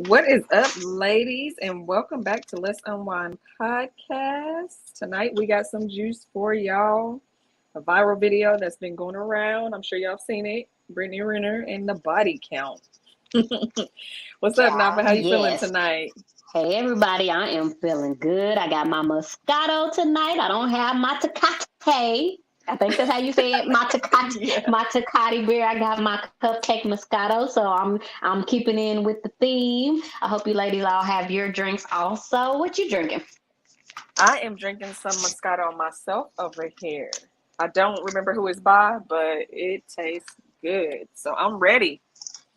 What is up, ladies, and welcome back to Let's Unwind podcast. Tonight we got some juice for y'all. A viral video that's been going around. I'm sure y'all seen it. Brittany Renner and the body count. What's up, Nava? How you feeling tonight? Hey everybody, I am feeling good. I got my Moscato tonight. I don't have my Tecate. I think that's how you say it. My Tecate, my Tecate beer. I got my cupcake Moscato, so I'm keeping in with the theme. I hope you ladies all have your drinks also. What you drinking? I am drinking some Moscato myself over here. I don't remember who it's by, but it tastes good. So I'm ready.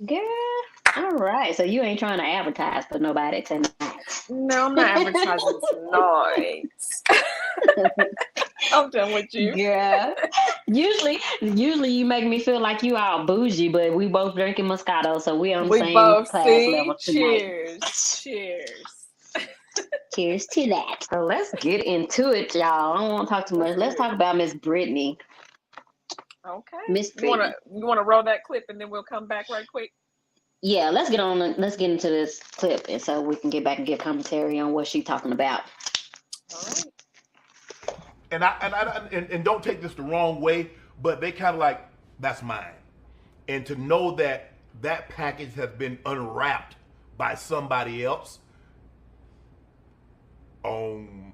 Girl, all right. So you ain't trying to advertise for nobody tonight. No, I'm not advertising tonight. I'm done with you. Yeah. Usually you make me feel like you all bougie, but we both drinking Moscato, so we on the same class level tonight. Cheers. Cheers to that. So let's get into it, y'all. I don't want to talk too much. Let's talk about Miss Brittany. Okay. Miss Brittany. You wanna roll that clip and then we'll come back right quick? Yeah, let's get into this clip, and so we can get back and give commentary on what she's talking about. All right. And don't take this the wrong way, but they kind of like, that's mine. And to know that that package has been unwrapped by somebody else on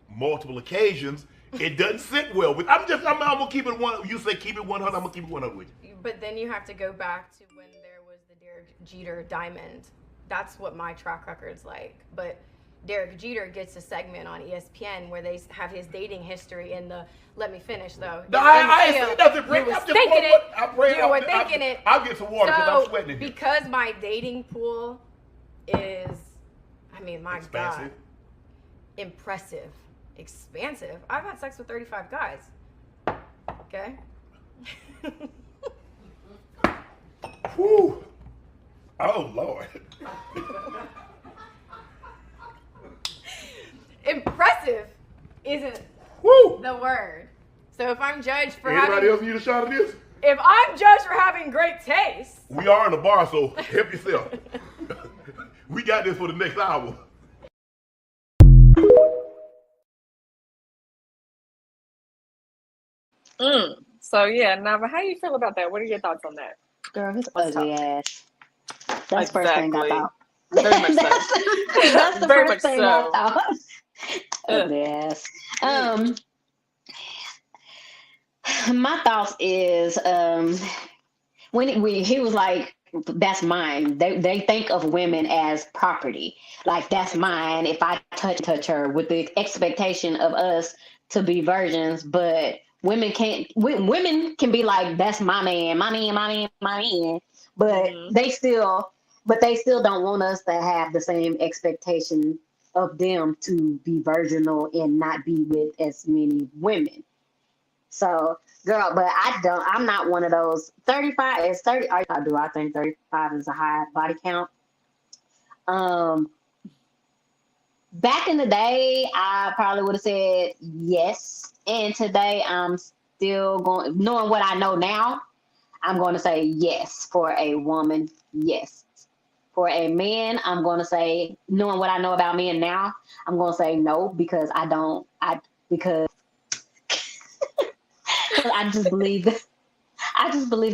multiple occasions, it doesn't sit well with. I'm gonna keep it one. You say keep it 100. I'm gonna keep it 100 with you. But then you have to go back to when there was the Derek Jeter diamond. That's what my track record's like. But Derek Jeter gets a segment on ESPN where they have his dating history in the. Let me finish though. No, I ain't saying nothing. You were thinking it. I'll get some water because I'm sweating in here. Because my dating pool is, my expansive. God, impressive, expansive. I've had sex with 35 guys. Okay. Whew. Oh Lord. Impressive isn't the word. So if I'm judged for anybody else need a shot of this? If I'm judged for having great taste. We are in a bar, so help yourself. We got this for the next hour. So yeah, Nava, how you feel about that? What are your thoughts on that? Girl, his ugly ass. That's the first thing I thought. Very much so. That's the Very first much thing so. I thought. Ugly ass. My thoughts is when he was like, that's mine. They think of women as property. Like, that's mine if I touch her, with the expectation of us to be virgins. But women can't. Women can be like, that's my man. But they still don't want us to have the same expectation of them to be virginal and not be with as many women. So, girl, but I'm not one of those. 35 is 30. I think 35 is a high body count. Back in the day, I probably would have said yes. And today, I'm still knowing what I know now, I'm going to say yes. For a woman, yes. For a man, I'm going to say, knowing what I know about men now, I'm going to say no, because because I just believe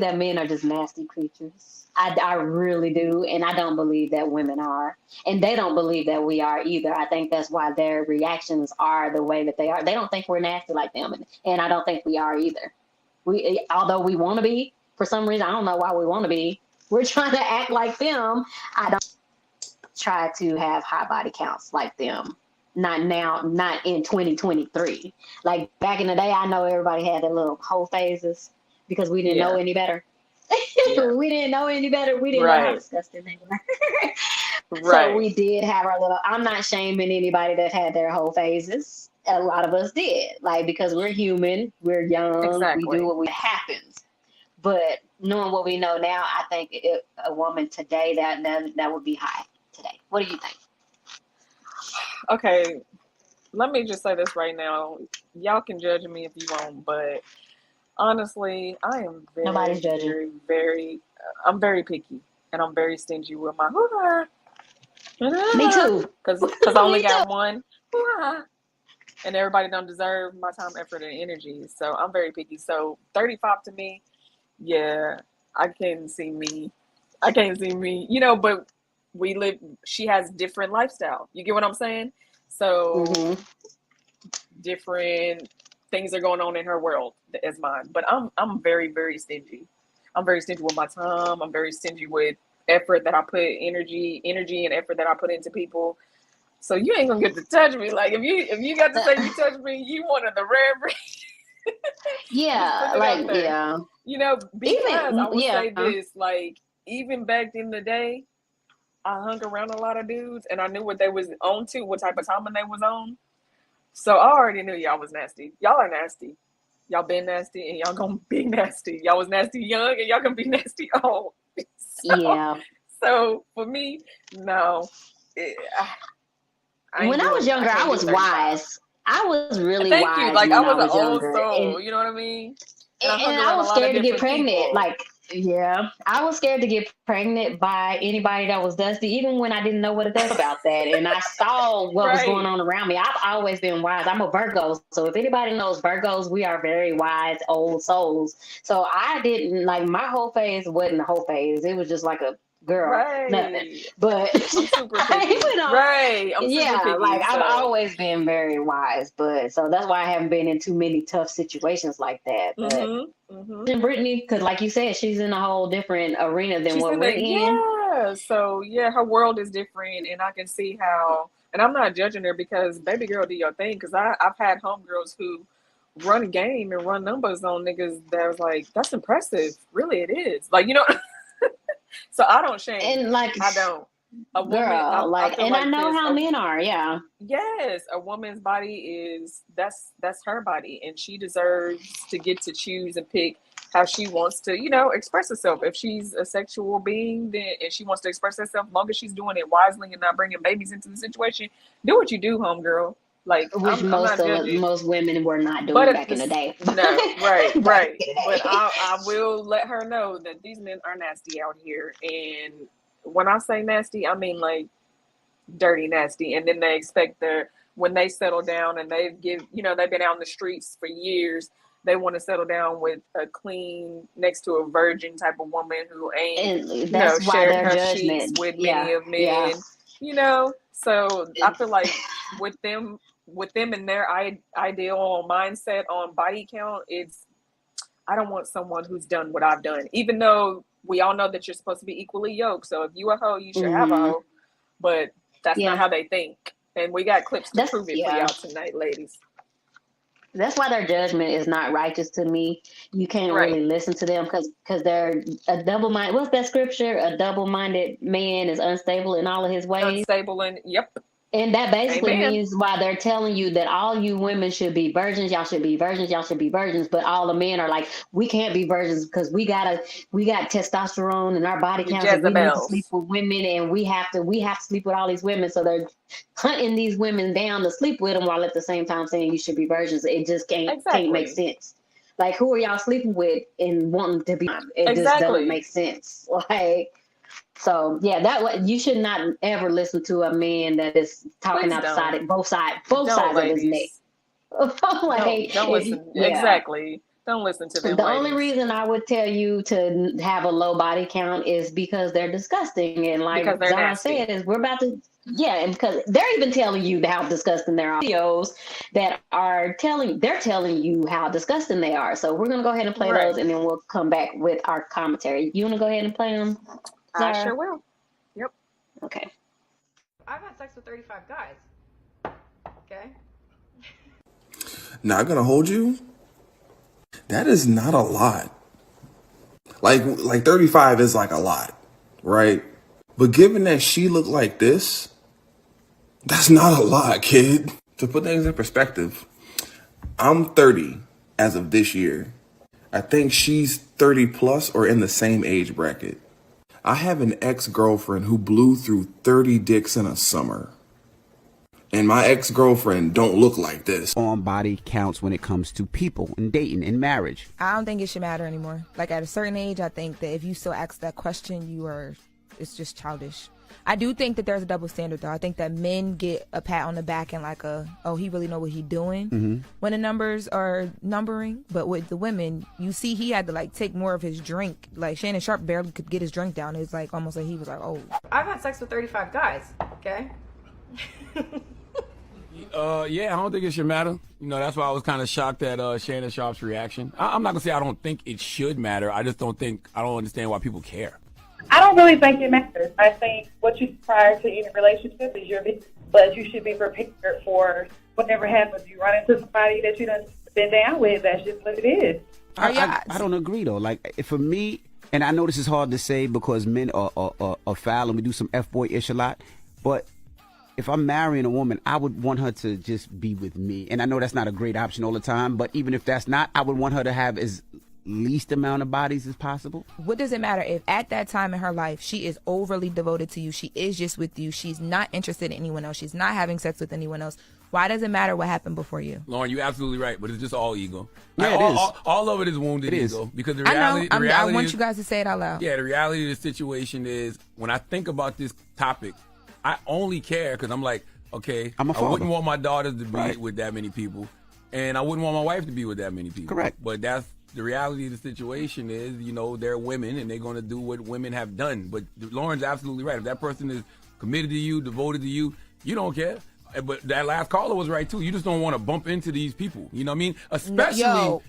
that men are just nasty creatures. I really do. And I don't believe that women are. And they don't believe that we are either. I think that's why their reactions are the way that they are. They don't think we're nasty like them. And I don't think we are either. Although we want to be, for some reason, I don't know why we want to be. We're trying to act like them. I don't try to have high body counts like them. Not now, not in 2023. Like back in the day, I know everybody had their little whole phases because we didn't know any better. We didn't know any better. We didn't know how disgusting they were. So we did have our little. I'm not shaming anybody that had their whole phases. A lot of us did, like, because we're human, we're young, we do what happens. But knowing what we know now, I think a woman today that would be high today. What do you think? Okay, let me just say this right now. Y'all can judge me if you want, but honestly, I am Nobody's judging. I'm very picky, and I'm very stingy with my hoo-ha. Me too. Because I only Me too. got one. And everybody don't deserve my time, effort, and energy. So I'm very picky. So 35 to me, yeah, I can't see me. I can't see me. But she has different lifestyle. You get what I'm saying? So different things are going on in her world as mine. But I'm very, very stingy. I'm very stingy with my time. I'm very stingy with effort that I put, energy and effort that I put into people. So you ain't gonna get to touch me. Like if you got to say you touch me, you one of the rare breed. Yeah, like yeah. Because I would yeah. say this, like even back in the day, I hung around a lot of dudes and I knew what they was on to, what type of timing they was on. So I already knew y'all was nasty. Y'all are nasty. Y'all been nasty and y'all gonna be nasty. Y'all was nasty young and y'all gonna be nasty old. Yeah. So for me, no. When I was younger, I was wise. I was really Thank you. wise Like I when I was an was old younger. soul. You know what I mean? And I hung And I around a was lot of scared to get different pregnant. people. Like, yeah, I was scared to get pregnant by anybody that was dusty, even when I didn't know what to do about that. And I saw what was going on around me. I've always been wise. I'm a Virgo. So if anybody knows Virgos, we are very wise old souls. So I didn't, like, my whole phase wasn't a whole phase. It was just like a girl, nothing. But I'm super picky. I'm super picky. Like I've always been very wise, but so that's why I haven't been in too many tough situations like that. But and Brittany, because like you said, she's in a whole different arena than what we're in. Yeah. So yeah, her world is different, and I can see how. And I'm not judging her because baby girl, do your thing. Because I've had homegirls who run game and run numbers on niggas that was like, that's impressive. Really, it is. Like So I don't shame. And like I don't. A woman, girl, I know how men are. Yeah. Yes, a woman's body that's her body, and she deserves to get to choose and pick how she wants to, express herself. If she's a sexual being, then and she wants to express herself, long as she's doing it wisely and not bringing babies into the situation, do what you do, homegirl. Like which I'm not judging. Most women were not doing back in the day. No, right. But I will let her know that these men are nasty out here, and when I say nasty, I mean like dirty nasty. And then they expect when they settle down and they've been out in the streets for years, they want to settle down with a clean, next to a virgin type of woman who ain't shared her sheets with many of men. So I feel like with them and their ideal mindset on body count, I don't want someone who's done what I've done, even though we all know that you're supposed to be equally yoked. So if you a hoe, you should have a hoe, but that's not how they think. And we got clips to prove it for y'all tonight, ladies. That's why their judgment is not righteous to me. You can't really listen to them because they're a double-minded. What's that scripture? A double-minded man is unstable in all of his ways. Unstable in, yep. And that basically means why they're telling you that all you women should be virgins. Y'all should be virgins. Y'all should be virgins. But all the men are like, we can't be virgins because we got testosterone in our body counts. And we need to sleep with women, and we have to sleep with all these women. So they're hunting these women down to sleep with them while at the same time saying you should be virgins. It just can't make sense. Like, who are y'all sleeping with and wanting to be? It just doesn't make sense. Like. So yeah, that you should not ever listen to a man that is talking outside both sides of his neck. Don't listen. Yeah. Exactly. Don't listen to them. The only reason I would tell you to have a low body count is because they're disgusting, and like Zara said, is we're about to. Yeah, and because they're even telling you how disgusting they are. Videos that are telling you how disgusting they are. So we're gonna go ahead and play those, and then we'll come back with our commentary. You want to go ahead and play them? I sure will. Yep. Okay. I've had sex with 35 guys. Okay. Not gonna hold you. That is not a lot. Like 35 is like a lot, right? But given that she looked like this, that's not a lot, kid. To put things in perspective, I'm 30 as of this year. I think she's 30 plus or in the same age bracket. I have an ex-girlfriend who blew through 30 dicks in a summer. And my ex-girlfriend don't look like this. On body counts when it comes to people and dating and marriage. I don't think it should matter anymore. Like at a certain age, I think that if you still ask that question, it's just childish. I do think that there's a double standard, though. I think that men get a pat on the back and like he really know what he's doing when the numbers are numbering. But with the women, you see he had to like take more of his drink. Like Shannon Sharp barely could get his drink down. It's like almost like he was like, oh. I've had sex with 35 guys, okay? Yeah, I don't think it should matter. You know, that's why I was kind of shocked at Shannon Sharp's reaction. I'm not gonna say I don't think it should matter. I just don't understand why people care. I don't really think it matters. I think what you do prior to any relationship is your business, but you should be prepared for whatever happens. You run into somebody that you done been down with, that's just what it is. I don't agree though. Like for me, and I know this is hard to say because men are foul and we do some F-boy-ish a lot, but if I'm marrying a woman, I would want her to just be with me. And I know that's not a great option all the time, but even if that's not, I would want her to have as least amount of bodies as possible. What does it matter if at that time in her life she is overly devoted to you, she is just with you, she's not interested in anyone else, she's not having sex with anyone else? Why does it matter what happened before you? Lauren, you're absolutely right, but it's just all ego. Yeah, it is. All of it is wounded ego. Because the reality, I want you guys to say it out loud. Yeah, the reality of the situation is when I think about this topic, I only care because I'm like, okay, I wouldn't want my daughters to be with that many people, and I wouldn't want my wife to be with that many people. Correct. But that's the reality of the situation is, you know, they're women and they're going to do what women have done. But Lauren's absolutely right. If that person is committed to you, devoted to you, you don't care. But that last caller was right, too. You just don't want to bump into these people. You know what I mean? Especially...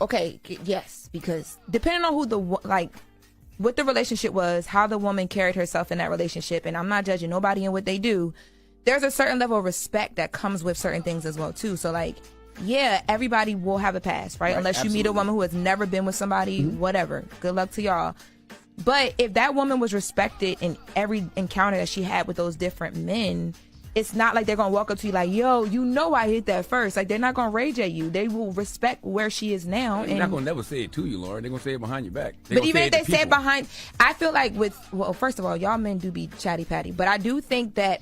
yes, because depending on what the relationship was, how the woman carried herself in that relationship, and I'm not judging nobody and what they do, there's a certain level of respect that comes with certain things as well, too. So, like, yeah, everybody will have a past, right? Unless you meet a woman who has never been with somebody, whatever. Good luck to y'all. But if that woman was respected in every encounter that she had with those different men, it's not like they're going to walk up to you like, yo, you know I hit that first. Like, they're not going to rage at you. They will respect where she is now. They're not going to never say it to you, Lauren. They're going to say it behind your back. But even if they say it behind, I feel like first of all, y'all men do be chatty patty. But I do think that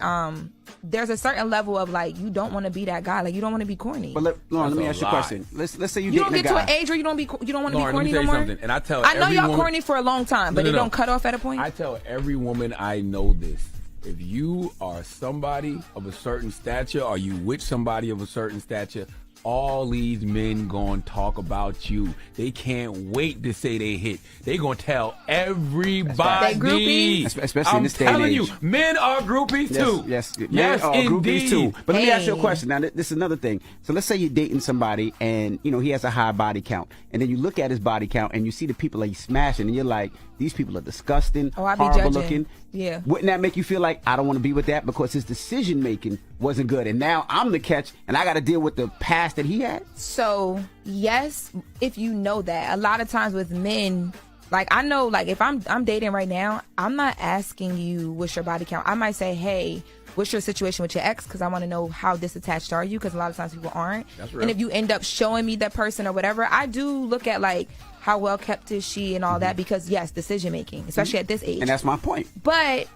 there's a certain level of like, you don't want to be that guy. Like, you don't want to be corny. But Lauren, let me ask you a question. Let's say you don't get to an age where you don't want to be corny no more. And I know y'all corny for a long time, but it don't cut off at a point. I tell every woman I know this. If you are somebody of a certain stature or you with somebody of a certain stature, all these men gonna talk about you. They can't wait to say they hit. They gonna tell everybody. They groupies? Especially in this day and age. I'm telling you, men are groupies too. Yes, men are groupies too. But let me ask you a question. Now, this is another thing. So let's say you're dating somebody and, you know, he has a high body count. And then you look at his body count and you see the people that he's smashing and you're like, these people are disgusting, horrible looking. Yeah. Wouldn't that make you feel like I don't want to be with that because his decision making wasn't good and now I'm the catch and I got to deal with the past that he had? So, yes, if you know that. A lot of times with men, like I know, like if I'm dating right now, I'm not asking you what's your body count. I might say, hey, what's your situation with your ex? Because I want to know how disattached are you? Because a lot of times people aren't. That's real. And if you end up showing me that person or whatever, I do look at like how well kept is she and all that, because yes, decision making, especially at this age. And that's my point. But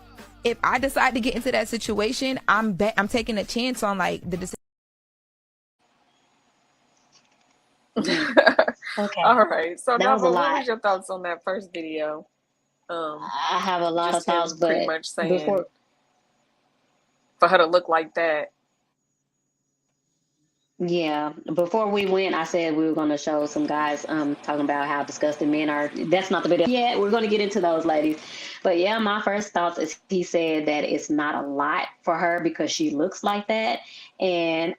if I decide to get into that situation, I'm taking a chance on like the decision. Okay. All right. So, That was a what lot. was your thoughts on that first video? I have a lot of Just him thoughts, but pretty much saying before for her to look like that. Yeah, before we went, I said we were going to show some guys talking about how disgusting men are. That's not the video. Yeah, we're going to get into those, ladies. But yeah, my first thoughts is he said that it's not a lot for her because she looks like that. And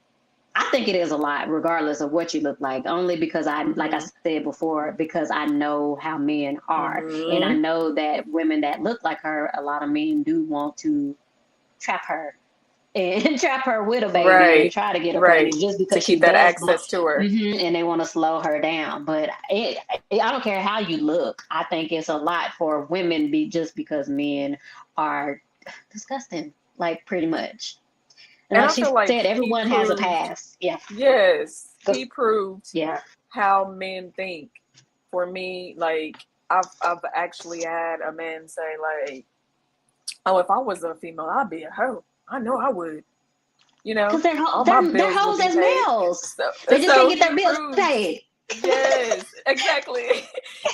I think it is a lot, regardless of what you look like, only because like I said before, because I know how men are. And I know that women that look like her, a lot of men do want to trap her. And trap her with a baby and try to get her pregnant just because to keep that access to her. And they want to slow her down. But I don't care how you look. I think it's a lot for women just because men are disgusting, like pretty much. And like she said, everyone has a past. Yeah. Yes. He proved how men think. For me, like I've actually had a man say like, oh, if I was a female, I'd be a hoe. I know I would, you know, because they're hoes as males. So they just can't get their bills paid. Yes, exactly.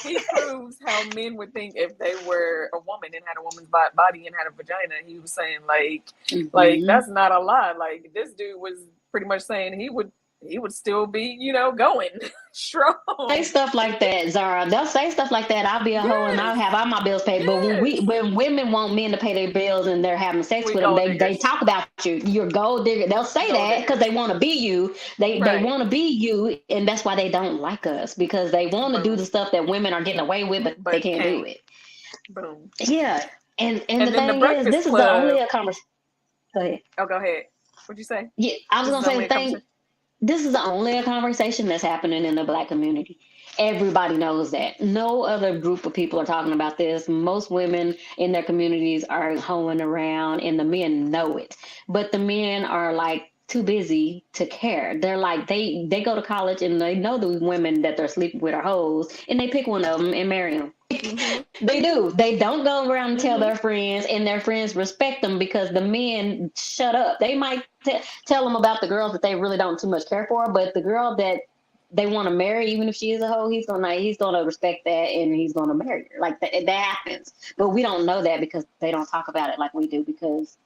He proves how men would think if they were a woman and had a woman's body and had a vagina. He was saying like Hmm. that's not a lie. Like this dude was pretty much saying he would still be, going Say strong. stuff like that, Zara. They'll say stuff like that. I'll be a hoe and Yes, I'll have all my bills paid. But yes. when women want men to pay their bills and they're having sex We with them, gold they diggers. talk about you. You're gold digger. They'll say Gold that because diggers. they want to be you. They Right. want to be you, and that's why they don't like us because they want to do the Boom. stuff that women are getting away with, but they But can't do can't. it. Boom. Yeah, and the And then the thing is, Breakfast this is the only Club. a conversation. Go ahead. Oh, go ahead. What'd you say? Yeah, I was This is gonna say only the a thing. conversation. This is the only a conversation that's happening in the black community. Everybody knows that. No other group of people are talking about this. Most women in their communities are hoeing around, and the men know it. But the men are like too busy to care. They're like they go to college and they know the women that they're sleeping with are hoes, and they pick one of them and marry them. Mhm. They do. They don't go around and tell Mhm. their friends, and their friends respect them because the men shut up. They might tell them about the girls that they really don't too much care for, but the girl that they want to marry, even if she is a hoe, he's gonna respect that and he's gonna marry her. Like that happens, but we don't know that because they don't talk about it like we do because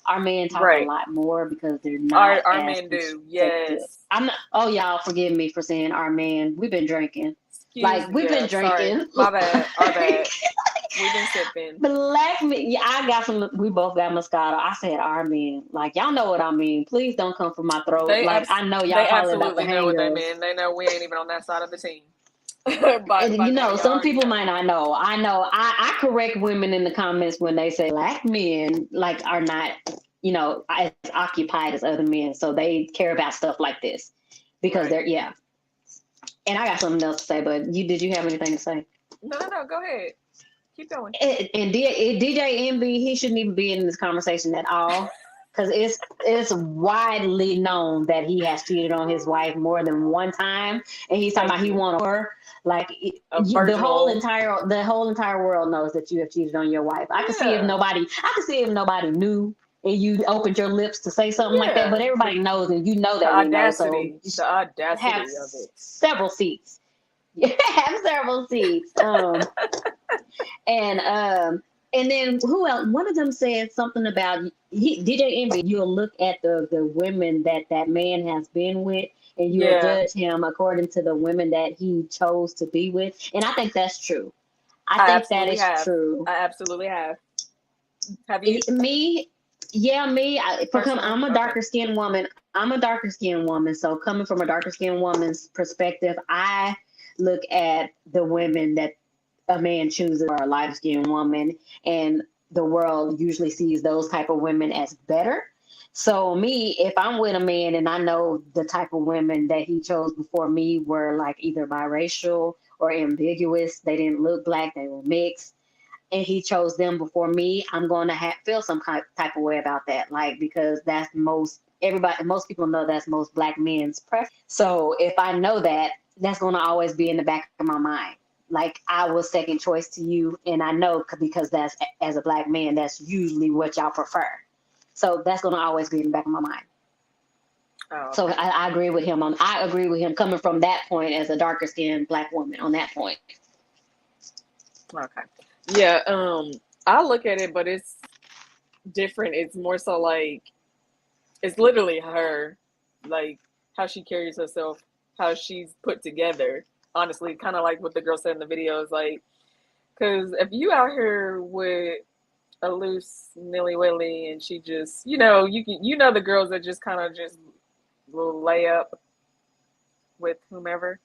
our men talk a Right. lot more because they're not Our as men do. perspective. Yes. I'm not. Oh, y'all, forgive me for saying our men. We've been drinking. Excuse Like me. we've been Yeah. Sorry. drinking. My bad. Our Like, bad. We've been sipping. Black men, yeah, I got some. We both got Moscato. I said our men, like y'all know what I mean. Please don't come for my throat. They Like abs- I know y'all they probably about to absolutely know hang what they us, mean. They know we ain't even on that side of the team. by and now, y'all some already people know. might not know. I know. I correct women in the comments when they say black men like are not, as occupied as other men, so they care about stuff like this because Right. they're yeah. And I got something else to say, but did you have anything to say? No, no, no. Go ahead. Keep going. And DJ Envy, he shouldn't even be in this conversation at all, because it's widely known that he has cheated on his wife more than one time, and he's talking Thank about he you. want her. Like A the whole entire world knows that you have cheated on your wife. Yeah. I could see if nobody knew and you opened your lips to say something like that, Yeah. but But everybody knows, and you know the that we know. So audacity. The just have audacity of it. several seats. Have several seats. And then who else? One of them said something about DJ Envy. You'll look at the women that man has been with, and you'll Yeah. judge him according to the women that he chose to be with. And I think that's true. I I think that absolutely is have. true. I absolutely have. Have you Me, yeah, me. personally? I'm a Okay. darker skinned woman. I'm a darker skinned woman. So coming from a darker skinned woman's perspective, I look at the women that a man chooses for a light skinned woman, and the world usually sees those type of women as better. So me, if I'm with a man and I know the type of women that he chose before me were like either biracial or ambiguous, they didn't look black, they were mixed, and he chose them before me, I'm going to feel some type of way about that, like because that's most people know that's most black men's preference. So if I know that, that's going to always be in the back of my mind. Like I was second choice to you, and I know because that's as a black man, that's usually what y'all prefer. So that's going to always be in the back of my mind. Oh, So okay. I agree with him I agree with him coming from that point as a darker skinned black woman on that point. Okay. Yeah. I look at it, but it's different. It's more so like it's literally her, like how she carries herself, how she's put together. Honestly, kind of like what the girl said in the video is like, because if you out here with a loose nilly willy and she just, the girls that just kind of just will lay up with whomever.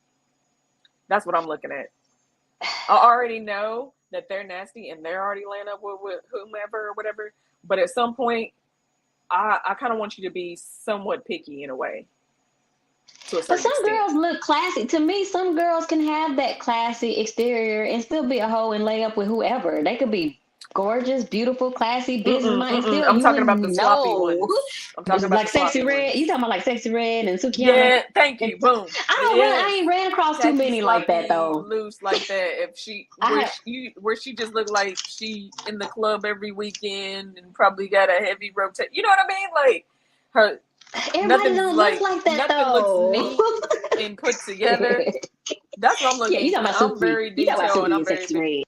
That's what I'm looking at. I already know that they're nasty and they're already laying up with whomever or whatever. But at some point, I kind of want you to be somewhat picky in a way, to a But certain some extent. girls look classy. To me, some girls can have that classy exterior and still be a hoe and lay up with whoever. They could be gorgeous, beautiful, classy, business Mm-mm, minded. mm-mm. Still, I'm you talking about wouldn't the sloppy know. ones. I'm talking about the Like Sexy sloppy Red. You ones. talking about like Sexy Red and Sukianna? Yeah, thank And you. Boom. I Yes. ain't ran across too Tacky, many like that sloppy, though. loose like that. If she I have, where she just looked like she in the club every weekend and probably got a heavy rotation. You know what I mean? Like her Everybody don't look like that nothing though. looks neat and put together. That's what I'm Yeah, you looking. talking about I'm Super? very You talking about detailed Super and I'm and very Sexy Red?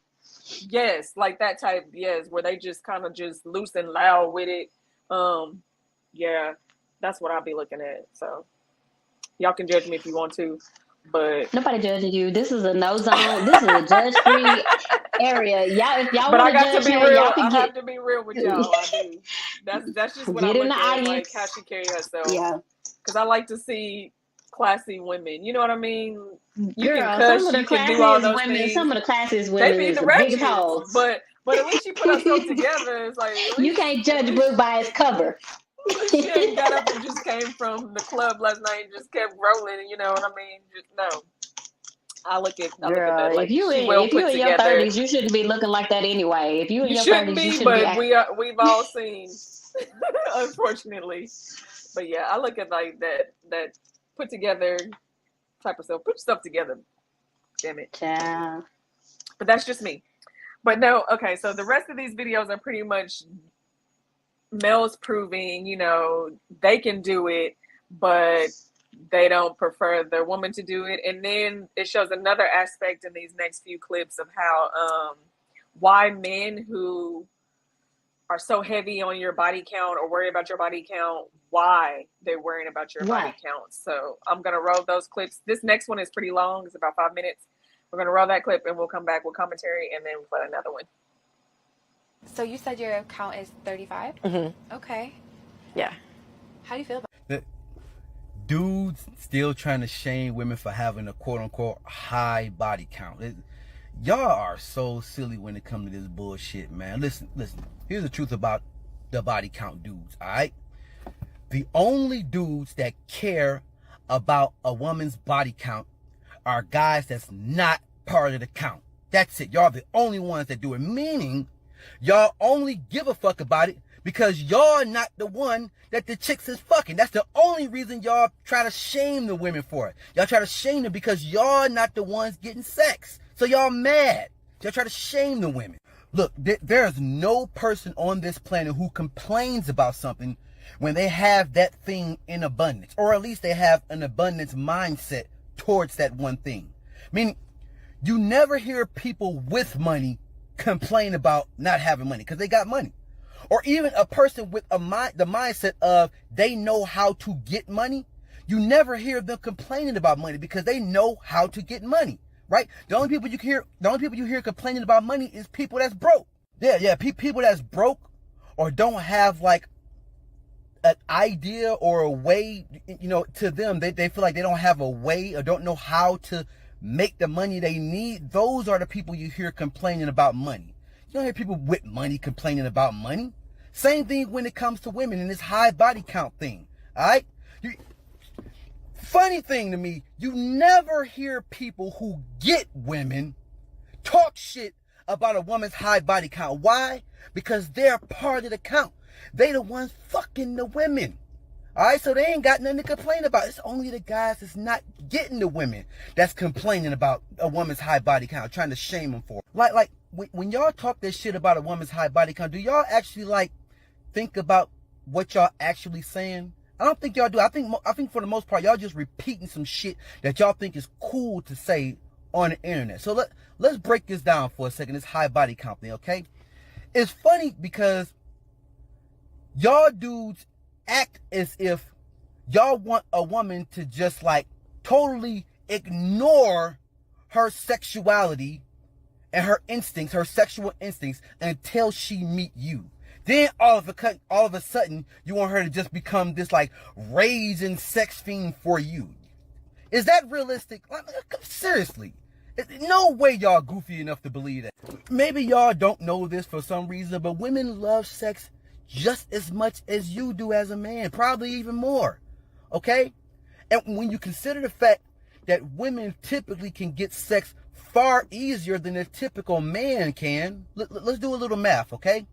yes, like that type. Yes, where they just kind of just loose and loud with it. Yeah, that's what I'll be looking at. So y'all can judge me if you want to, but Nobody judging you. This is a no zone. This is a judge free area. Y'all, if y'all but want I to got to judge be her, y'all real. can I get have to be real with y'all. I do. That's just what I get in the look at, like how audience. she carry herself. Yeah, Because I like to see classy women. You know what I mean? You can girl. Some cuss, of the you can do all classiest those women. things. Some of the classiest They women be is the the biggest ratchets, hoes. but at least she put herself together. It's like You can't at judge a book least by its cover. at least she ain't got up and just came from the club last night and just kept rolling. You know what I mean? Just no. I look at Girl, that if like you she in well if you put in your together. 30s, you shouldn't be looking like that anyway. If you in You your shouldn't 30s, you be, shouldn't be but acting. we've all seen, unfortunately. But yeah, I look at like that put together type of stuff. Put yourself together, damn it. Child. But that's just me. But no, okay. So the rest of these videos are pretty much males proving, they can do it, but they don't prefer their woman to do it. And then it shows another aspect in these next few clips of how why men who are so heavy on your body count or worry about your body count, why they're worrying about your body Why? count. So I'm gonna roll those clips. This next one is pretty long, it's about 5 minutes. We're gonna roll that clip and we'll come back with commentary and then we'll play another one. So you said your count is 35? Mm-hmm. Okay. Yeah. How do you feel about The dudes still trying to shame women for having a quote-unquote high body count. Y'all are so silly when it comes to this bullshit, man. Listen. Here's the truth about the body count dudes, all right? The only dudes that care about a woman's body count are guys that's not part of the count. That's it. Y'all the only ones that do it, meaning y'all only give a fuck about it because y'all not the one that the chicks is fucking. That's the only reason y'all try to shame the women for it. Y'all try to shame them because y'all not the ones getting sex. So y'all mad. Y'all try to shame the women. Look, there is no person on this planet who complains about something when they have that thing in abundance, or at least they have an abundance mindset towards that one thing. Meaning, you never hear people with money complain about not having money because they got money. Or even a person with the mindset of they know how to get money. You never hear them complaining about money because they know how to get money, right? The only people you hear complaining about money is people that's broke. Yeah, people that's broke or don't have like an idea or a way, to them, they feel like they don't have a way or don't know how to make the money they need. Those are the people you hear complaining about money. You don't hear people with money complaining about money. Same thing when it comes to women and this high body count thing. All right? Funny thing to me, you never hear people who get women talk shit about a woman's high body count. Why? Because they're part of the count. They the ones fucking the women. Alright, so they ain't got nothing to complain about. It's only the guys that's not getting the women that's complaining about a woman's high body count, trying to shame them for it. Like when y'all talk this shit about a woman's high body count, do y'all actually think about what y'all actually saying? I don't think y'all do. I think for the most part y'all just repeating some shit that y'all think is cool to say on the internet. So let's break this down for a second. This high body count thing, okay? It's funny because y'all dudes act as if y'all want a woman to just totally ignore her sexuality and her instincts, her sexual instincts, until she meet you. Then all of a sudden you want her to just become this raging sex fiend for you. Is that realistic? Seriously. No way y'all goofy enough to believe that. Maybe y'all don't know this for some reason, but women love sex just as much as you do as a man, probably even more, okay? And when you consider the fact that women typically can get sex far easier than a typical man can, let's do a little math, okay?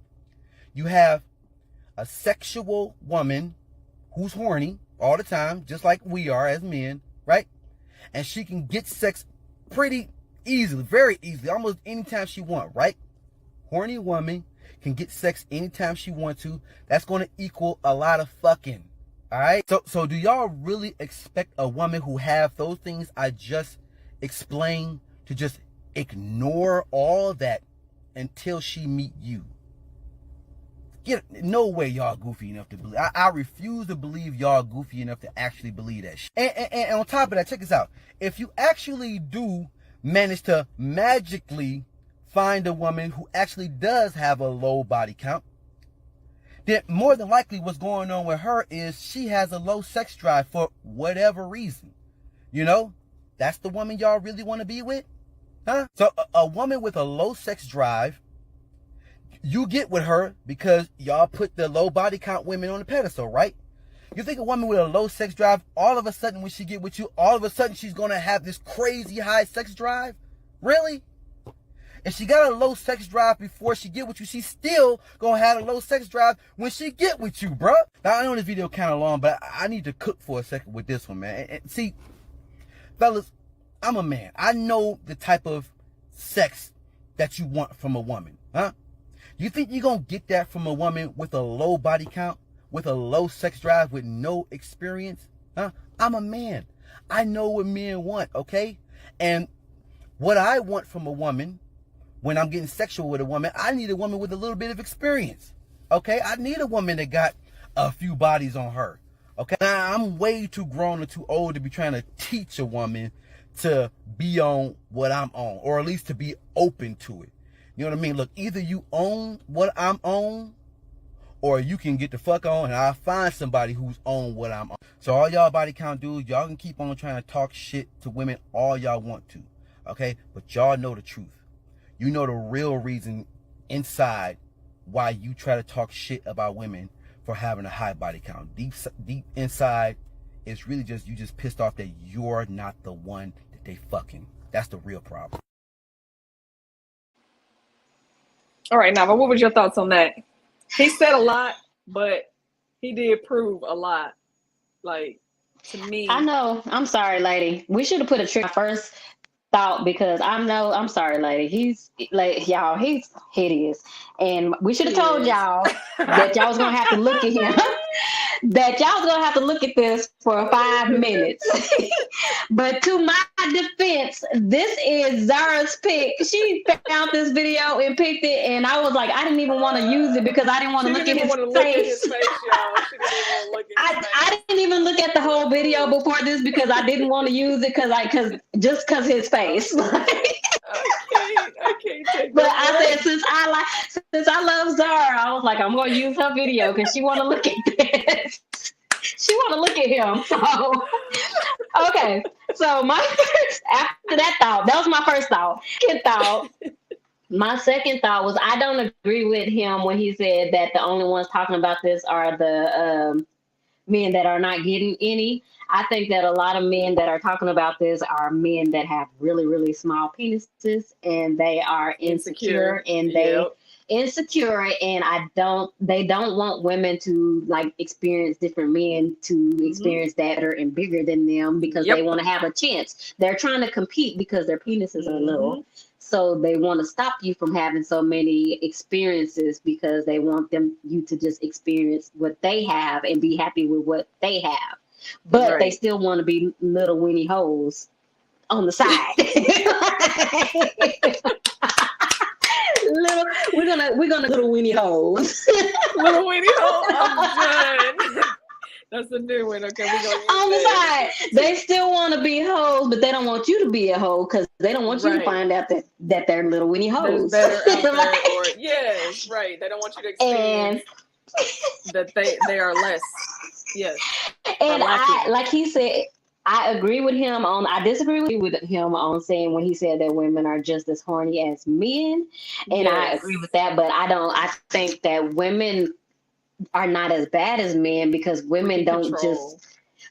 You have a sexual woman who's horny all the time, just like we are as men, right? And she can get sex pretty easily, very easily, almost anytime she wants, right? Horny woman can get sex anytime she wants to. That's going to equal a lot of fucking. All right. So do y'all really expect a woman who have those things I just explained to just ignore all that until she meet you? No way y'all goofy enough to believe. I refuse to believe y'all goofy enough to actually believe that shit. And on top of that, check this out. If you actually do manage to magically find a woman who actually does have a low body count, then more than likely what's going on with her is she has a low sex drive for whatever reason. You know, that's the woman y'all really want to be with? Huh? So a woman with a low sex drive, you get with her because y'all put the low body count women on the pedestal, right? You think a woman with a low sex drive, all of a sudden when she get with you, all of a sudden she's going to have this crazy high sex drive? Really? If she got a low sex drive before she get with you, she's still going to have a low sex drive when she get with you, bruh. Now, I know this video kind of long, but I need to cook for a second with this one, man. And see, fellas, I'm a man. I know the type of sex that you want from a woman, huh? You think you're going to get that from a woman with a low body count, with a low sex drive, with no experience? Huh? I'm a man. I know what men want, okay? And what I want from a woman, when I'm getting sexual with a woman, I need a woman with a little bit of experience, okay? I need a woman that got a few bodies on her, okay? Now, I'm way too grown or too old to be trying to teach a woman to be on what I'm on, or at least to be open to it. You know what I mean? Look, either you own what I'm on, or you can get the fuck on and I'll find somebody who's on what I'm on. So all y'all body count dudes, y'all can keep on trying to talk shit to women all y'all want to, okay? But y'all know the truth. You know the real reason inside why you try to talk shit about women for having a high body count. Deep inside, it's really just, you just pissed off that you're not the one that they fucking. That's the real problem. All right, Nava, what was your thoughts on that? He said a lot, but he did prove a lot. Like, to me. I know. I'm sorry, lady. We should have put a trick first thought because I'm sorry, lady. He's like, y'all, he's hideous. And we should have told y'all that y'all was going to have to look at him. That y'all was going to have to look at this for 5 minutes. But to my defense, this is Zara's pick. She found this video and picked it, and I was like, I didn't even want to use it because I didn't want to look at his face. I didn't even look at the whole video before this because I didn't want to use it because his face. I can't take but that. I said since I love Zara, I was like, I'm gonna use her video because she want to look at this. She want to look at him. So okay. So after that thought, that was my first thought. Second thought. My second thought was I don't agree with him when he said that the only ones talking about this are the men that are not getting any. I think that a lot of men that are talking about this are men that have really, really small penises and they are insecure and insecure and they don't want women to like experience different men to experience that are and bigger than them because they want to have a chance. They're trying to compete because their penises are little. So they want to stop you from having so many experiences because they want you to just experience what they have and be happy with what they have. But they still want to be little weenie hoes on the side. We're gonna little weenie hoes. Little weenie hoes. I'm done. That's a new one. Okay, we're gonna use on the side. They still want to be hoes, but they don't want you to be a hoe because they don't want you to find out that they're little weenie hoes. There's better out there, yes, right. They don't want you to experience that they are less. Yes. And like he said, I agree with him I disagree with him on saying when he said that women are just as horny as men. And I agree with that, but I think that women are not as bad as men because women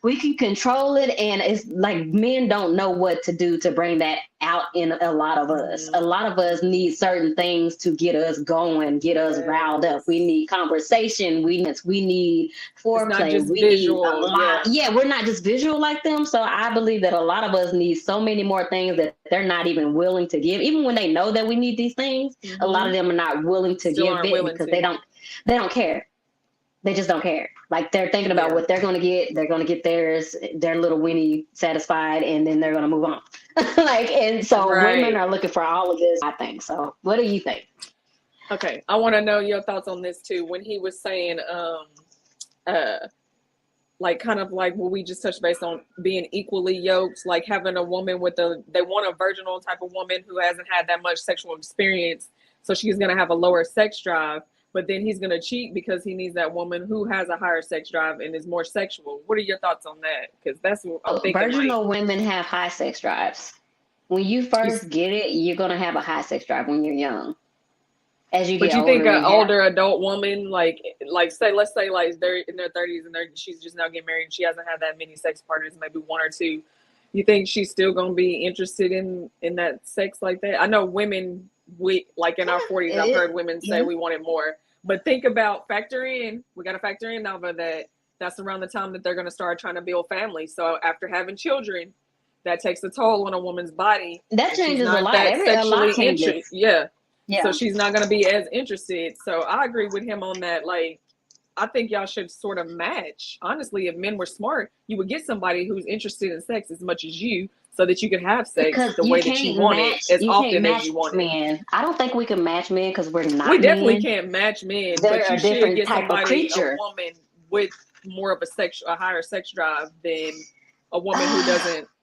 we can control it, and it's like men don't know what to do to bring that out in a lot of us. A lot of us need certain things to get us going, get us riled up. We need conversation. We need foreplay. We visual, need a lot. Yeah, we're not just visual like them. So I believe that a lot of us need so many more things that they're not even willing to give. Even when they know that we need these things, a lot of them are not willing to give it because they don't care. They just don't care. Like they're thinking about what they're going to get. They're going to get theirs, their little weenie satisfied, and then they're going to move on. Like, and so women are looking for all of this, I think. So what do you think? Okay. I want to know your thoughts on this too. When he was saying, like kind of like what we just touched base on being equally yoked, like having a woman they want a virginal type of woman who hasn't had that much sexual experience. So she's going to have a lower sex drive, but then he's going to cheat because he needs that woman who has a higher sex drive and is more sexual. What are your thoughts on that? Because that's what I'm thinking. Virginal women have high sex drives. When you first get it, you're going to have a high sex drive when you're young. As you get older, think an older adult woman, like say, let's say like they're in their 30s and she's just now getting married and she hasn't had that many sex partners, maybe one or two, you think she's still going to be interested in that sex like that? I know women, we like in our 40s, I've heard women say we wanted more, but think about we got to factor in, Nava, that's around the time that they're going to start trying to build families. So after having children, that takes a toll on a woman's body. That changes a lot. A lot changes. Yeah. So she's not going to be as interested. So I agree with him on that. Like, I think y'all should sort of match. Honestly, if men were smart, you would get somebody who's interested in sex as much as you, so that you could have sex because the way that you want it as often as you want it. I don't think we can match men because we're not. We definitely can't match men, but you should get somebody, a woman with more of a higher sex drive than a woman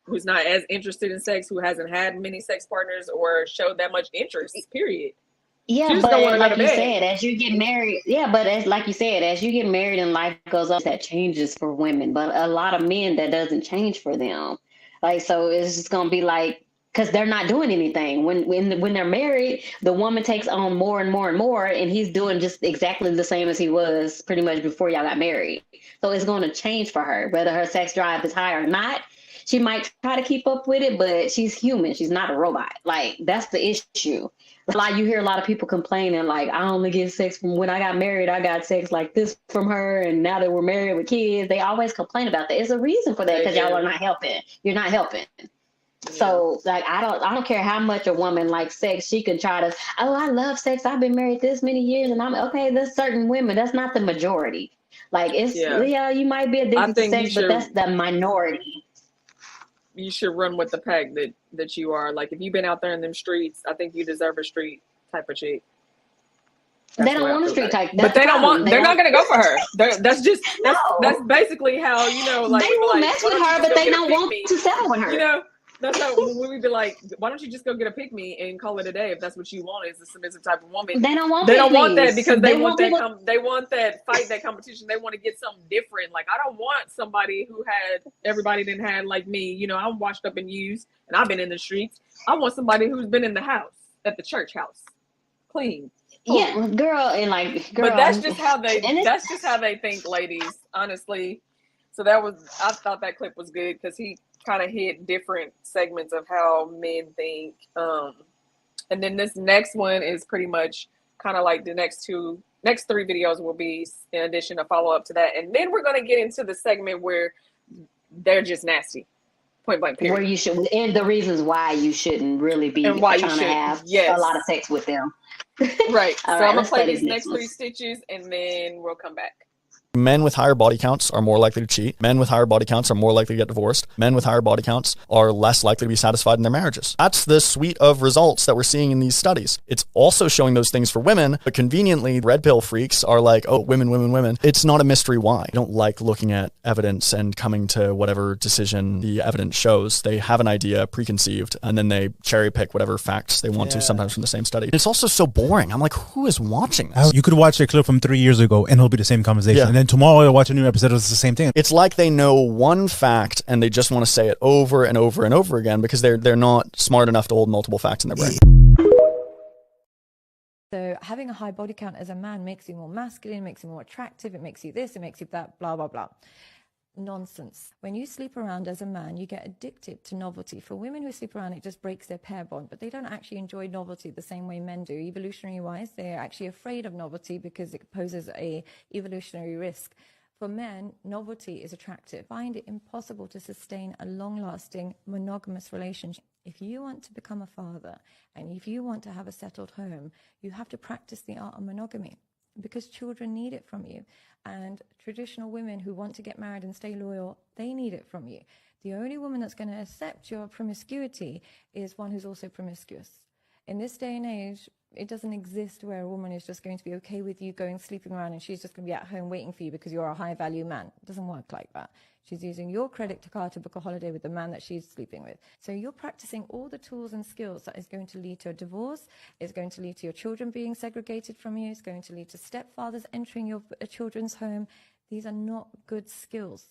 who's not as interested in sex, who hasn't had many sex partners or showed that much interest, period. Yeah, but like you said, as you get married, like you said, as you get married and life goes on, that changes for women. But a lot of men, that doesn't change for them. Like, so it's just going to be like, because they're not doing anything. When they're married, the woman takes on more and more and more, and he's doing just exactly the same as he was pretty much before y'all got married. So it's going to change for her, whether her sex drive is high or not. She might try to keep up with it, but she's human. She's not a robot. Like, that's the issue. Like, you hear a lot of people complaining, like, I only get sex from when I got married. I got sex like this from her, and now that we're married with kids, they always complain about that. It's a reason for that, because y'all are not helping. You're not helping. Yeah. So, like, I don't care how much a woman likes sex. She can try to, I love sex. I've been married this many years, and I'm okay. There's certain women. That's not the majority. Like, it's you might be addicted to sex, but that's the minority. You should run with the pack that you are. Like, if you've been out there in them streets, I think you deserve a street type of chick. They don't want a street type, but they don't want. They're not going to go for her. That's basically how, you know. Like, they will mess with her, but they don't want to settle with her. You know, that's how when we be like, why don't you just go get a pick me and call it a day if that's what you want? Is a submissive type of woman. They don't want. They don't want that because they want that. They want that fight, that competition. They want to get something different. Like, I don't want somebody who had everybody didn't have like me. You know, I'm washed up and used, and I've been in the streets. I want somebody who's been in the house, at the church house, clean. Yeah, girl, and like, girl. But that's just how they. That's just how they think, ladies. Honestly, so I thought that clip was good because he kind of hit different segments of how men think. And then this next one is pretty much kind of like the next three videos will be in addition to follow up to that. And then we're going to get into the segment where they're just nasty. Point blank period. Where you should, and the reasons why you shouldn't really be trying to have a lot of sex with them. Right. So I'm going to play these next 3 stitches and then we'll come back. Men with higher body counts are more likely to cheat. Men with higher body counts are more likely to get divorced. Men with higher body counts are less likely to be satisfied in their marriages. That's the suite of results that we're seeing in these studies. It's also showing those things for women, but conveniently, red pill freaks are like, oh, women, women, women. It's not a mystery why. They don't like looking at evidence and coming to whatever decision the evidence shows. They have an idea preconceived, and then they cherry pick whatever facts they want to, sometimes from the same study. It's also so boring. I'm like, who is watching this? You could watch a clip from 3 years ago, and it'll be the same conversation. Yeah. And then tomorrow you'll watch a new episode, it's the same thing. It's like they know one fact and they just want to say it over and over and over again because they're not smart enough to hold multiple facts in their brain. So having a high body count as a man makes you more masculine, makes you more attractive, it makes you this, it makes you that, blah, blah, blah. Nonsense. When you sleep around as a man, you get addicted to novelty. For women who sleep around, it just breaks their pair bond, but they don't actually enjoy novelty the same way men do. Evolutionary wise, they're actually afraid of novelty because it poses a evolutionary risk. For men, novelty is attractive. Find it impossible to sustain a long-lasting monogamous relationship. If you want to become a father and if you want to have a settled home, you have to practice the art of monogamy. because children need it from you. And traditional women who want to get married and stay loyal, they need it from you. The only woman that's going to accept your promiscuity is one who's also promiscuous. In this day and age, it doesn't exist where a woman is just going to be okay with you going sleeping around and she's just going to be at home waiting for you because you're a high value man. It doesn't work like that. She's using your credit card to book a holiday with the man that she's sleeping with. So you're practicing all the tools and skills that is going to lead to a divorce, is going to lead to your children being segregated from you, is going to lead to stepfathers entering your children's home. These are not good skills.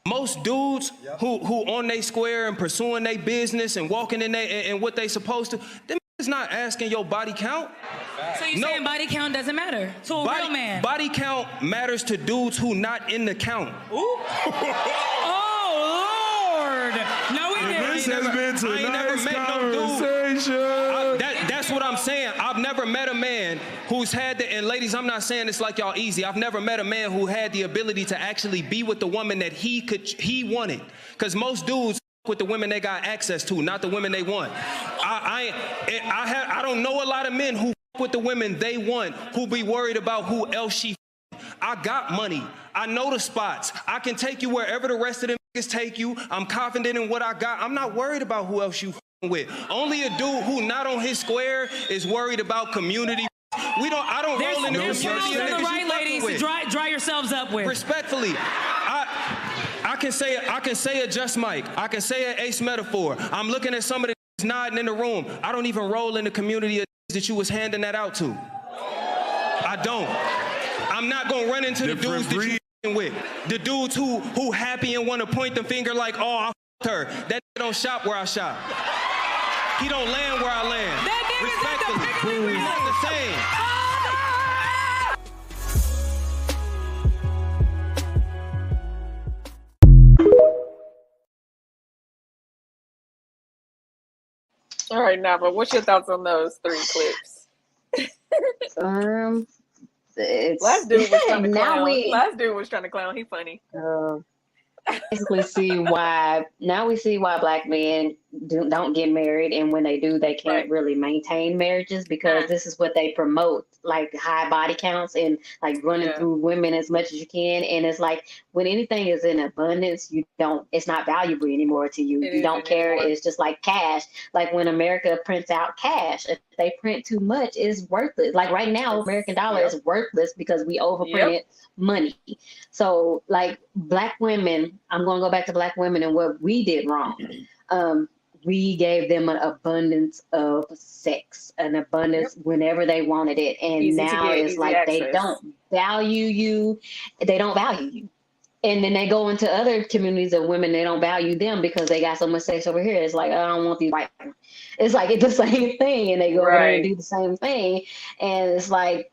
Most dudes who on they square and pursuing their business and walking in they and what they supposed to, them is not asking your body count. So you're saying body count doesn't matter to a real man? Body count matters to dudes who not in the count. Ooh. Oh, Lord. No, we didn't. This has been tonight's conversation. That's what I'm saying. I've never met a man who's had the, and ladies, I'm not saying it's like y'all easy. I've never met a man who had the ability to actually be with the woman that he wanted. Because most dudes with the women they got access to, not the women they want. I don't know a lot of men who with the women they want, who be worried about who else she. I got money. I know the spots. I can take you wherever the rest of them niggas take you. I'm confident in what I got. I'm not worried about who else you with. Only a dude who not on his square is worried about community. I don't roll in the community. There's the right ladies to dry yourselves up with. Respectfully, I can say a Just Mike. I can say an Ace Metaphor. I'm looking at some of the nodding in the room. I don't even roll in the community that you was handing that out to. I don't. I'm not gonna run into the dudes that you with. The dudes who happy and want to point the finger like, oh, I f***ed her. That don't shop where I shop. He don't land where I land. Respectfully. It's not the same. All right, Nava, what's your thoughts on those 3 clips? Last dude was trying to clown. Last dude was trying to clown. He funny. Basically see why black men don't get married, and when they do, they can't really maintain marriages because this is what they promote, like high body counts and like running through women as much as you can. And it's like when anything is in abundance, it's not valuable anymore to you. You don't care. It's just like cash. Like when America prints out cash, if they print too much, it's worthless. Like right now, American dollar is worthless because we overprinted money. So like black women, I'm going to go back to black women and what we did wrong. We gave them an abundance of sex, an abundance whenever they wanted it. And now it's like access. They don't value you. They don't value you. And then they go into other communities of women, they don't value them because they got so much sex over here. It's like, I don't want these white women. It's like, it's the same thing. And they go over there and do the same thing. And it's like,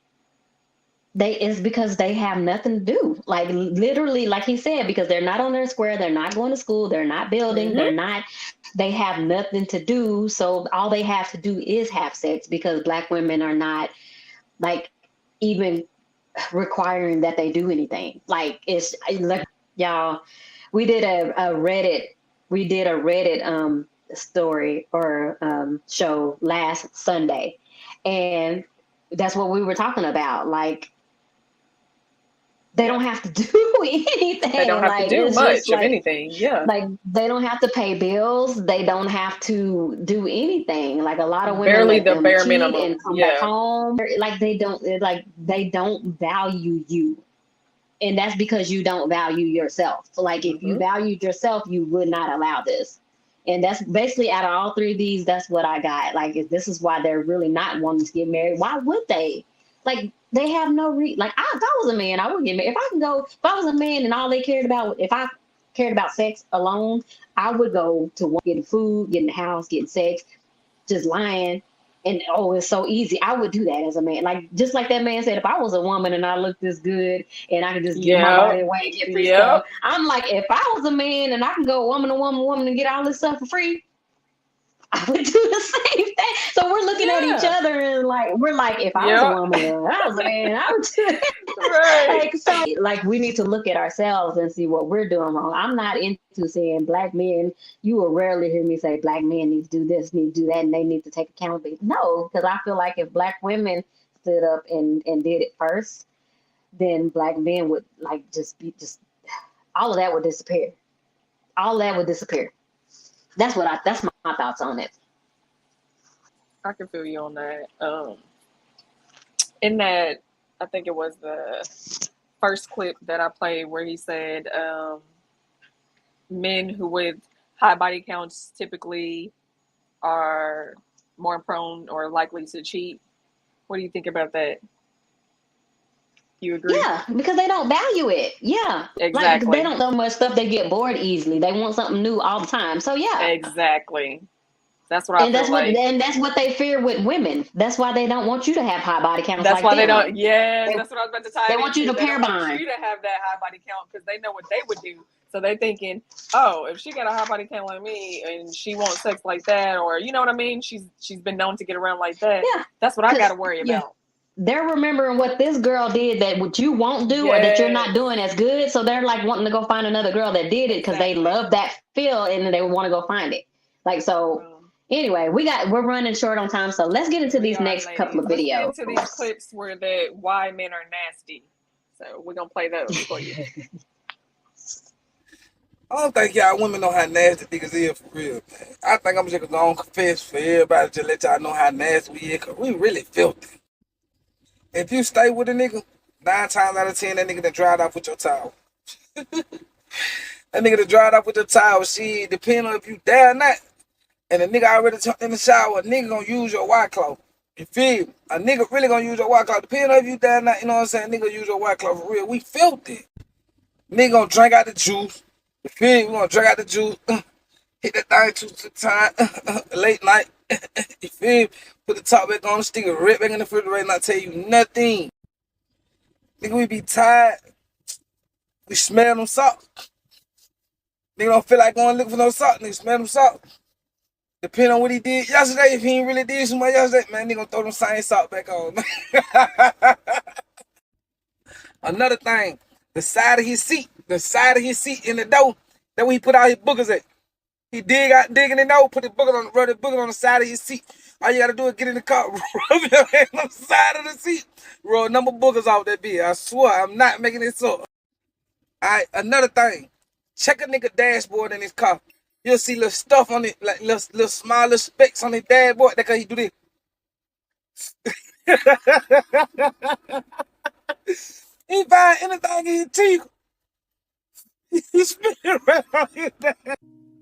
it's because they have nothing to do. Like literally, like he said, because they're not on their square, they're not going to school, they're not building, they have nothing to do. So all they have to do is have sex because black women are not like even requiring that they do anything. Like it's like y'all, we did a Reddit story or show last Sunday, and that's what we were talking about. Like they don't have to do anything. They don't have to do much of anything. Yeah. Like they don't have to pay bills. They don't have to do anything. Like a lot of women barely the bare minimum and come back home. Like they don't value you. And that's because you don't value yourself. So like if you valued yourself, you would not allow this. And that's basically out of all 3 of these, that's what I got. Like if this is why they're really not wanting to get married. Why would they? Like they have no if I was a man, I wouldn't get married. If I was a man and all they cared about, if I cared about sex alone, I would go to getting food, getting the house, getting sex, just lying. And it's so easy. I would do that as a man. Like just like that man said, if I was a woman and I looked this good and I could just give my body away and get free stuff. I'm like, if I was a man and I can go woman to woman and get all this stuff for free, I would do the same thing. So we're looking at each other and we're like, if I was a woman and I was a man, I would do it. Like we need to look at ourselves and see what we're doing wrong. I'm not into saying black men. You will rarely hear me say black men need to do this, need to do that, and they need to take accountability. No, because I feel like if black women stood up and did it first, then black men would like just all of that would disappear. All that would disappear. That's my thoughts on it. I can feel you on that. In that, I think it was the first clip that I played where he said men who with high body counts typically are more prone or likely to cheat. What do you think about that? You agree? Yeah, because they don't value it. Yeah. Exactly. Like they don't know much stuff. They get bored easily. They want something new all the time. So yeah. Exactly. That's what I feel like. And that's what they fear with women. That's why they don't want you to have high body counts. That's like why them. they don't. Yes, that's what I was about to tie. They want you to They pair don't want bond. you to have that high body count because they know what they would do. So they thinking, oh, if she got a high body count like me and she wants sex like that, or you know what I mean, she's been known to get around like that. Yeah, that's what I got to worry about. They're remembering what this girl did that what you won't do or that you're not doing as good. So they're like wanting to go find another girl that did it because they love that feel and they want to go find it. Like so. Anyway, we're running short on time, so let's get into these next couple of videos. Let's get into these clips where why men are nasty. So we're gonna play those for you. I don't think y'all women know how nasty niggas is for real, man. I think I'm just gonna go on confess for everybody to let y'all know how nasty we is, cause we really filthy. If you stay with a nigga, 9 times out of 10, that nigga done dried off with your towel. That nigga done dried off with your towel. She depending on if you there or not. And a nigga already jumped in the shower, a nigga gonna use your white cloth. You feel me? A nigga really gonna use your white cloth. Depending on if you there or not, you know what I'm saying? Nigga use your white cloth for real. We filthy. Nigga gonna drink out the juice. You feel me? We gonna drink out the juice. Hit that thing 2 times. Late night. You feel me? Put the top back on, stick it right back in the refrigerator, not tell you nothing. Nigga, we be tired. We smell them salt. Nigga don't feel like going looking for no salt. Nigga smell them salt. Depending on what he did yesterday, if he ain't really did so much yesterday, man, nigga gonna throw them same salt back on. Another thing, the side of his seat in the door, that's where he put all his boogers at. He dig in the door, put the boogers on the side of his seat. All you gotta do is get in the car, rub your hand on the side of the seat, roll a number of boogers off that bitch. I swear, I'm not making this up. Alright, another thing, check a nigga dashboard in his car. You'll see little stuff on it, like little small little specks on his dashboard. That's how he do this. He find anything in his teeth. He spit it right on his dad.